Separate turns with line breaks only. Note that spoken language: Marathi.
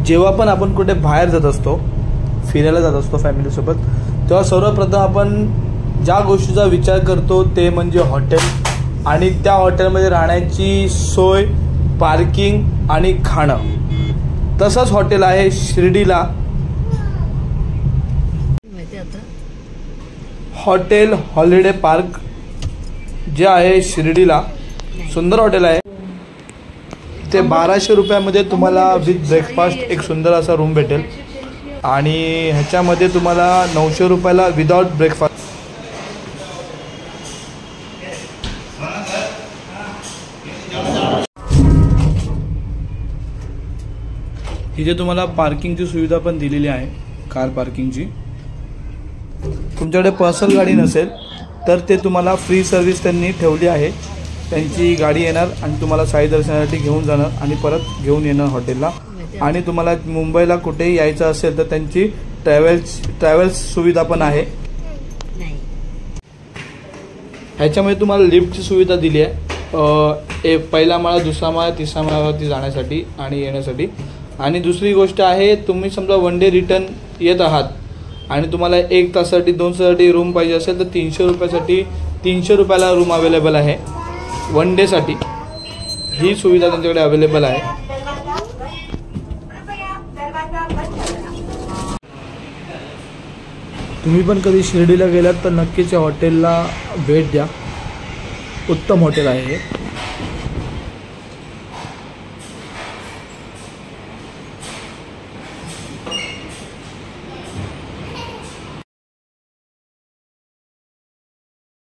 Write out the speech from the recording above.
जेव्हा पण आपण कुठे बाहेर जात असतो, फिरायला जात असतो फॅमिलीसोबत, तेव्हा सर्वप्रथम आपण ज्या गोष्टीचा विचार करतो ते म्हणजे हॉटेल आणि त्या हॉटेलमध्ये राहण्याची सोय, पार्किंग आणि खाणं. तसंच हॉटेल आहे शिर्डीला, हॉटेल हॉलिडे पार्क जे आहे शिर्डीला. सुंदर हॉटेल आहे. ते 1200 रुपयामध्ये तुम्हाला विथ ब्रेकफास्ट एक सुंदर असा रूम भेटेल आणि ह्याच्यामध्ये तुम्हाला 900 रुपयाला विदाउट ब्रेकफास्ट. इथे तुम्हाला पार्किंगची सुविधा पण दिलेली आहे, कार पार्किंगची. तुमच्याकडे पर्सनल गाडी नसेल तर ते तुम्हाला फ्री सर्व्हिस त्यांनी ठेवली आहे. त्यांची गाडी येणार आणि तुम्हाला साई दर्शनासाठी घेऊन जाणार आणि परत घेऊन येणार हॉटेलला. आणि तुम्हाला मुंबईला कुठेही यायचं असेल तर त्यांची ट्रॅव्हल्स सुविधा पण आहे. ह्याच्यामध्ये तुम्हाला लिफ्टची सुविधा दिली आहे, पहिला माळा, दुसरा माळा, तिसरा माळावरती जाण्यासाठी आणि येण्यासाठी. आणि दुसरी गोष्ट आहे, तुम्ही समजा वन डे रिटर्न येत आहात आणि तुम्हाला 1 तासासाठी 2 तासासाठी रूम पाहिजे असेल तर 300 रुपयाला रूम अवेलेबल आहे. वन डेसाठी ही सुविधा त्यांच्याकडे अवेलेबल आहे. तुम्ही पण कधी शिर्डीला गेलात तर नक्कीच या हॉटेलला भेट द्या. उत्तम हॉटेल आहे हे.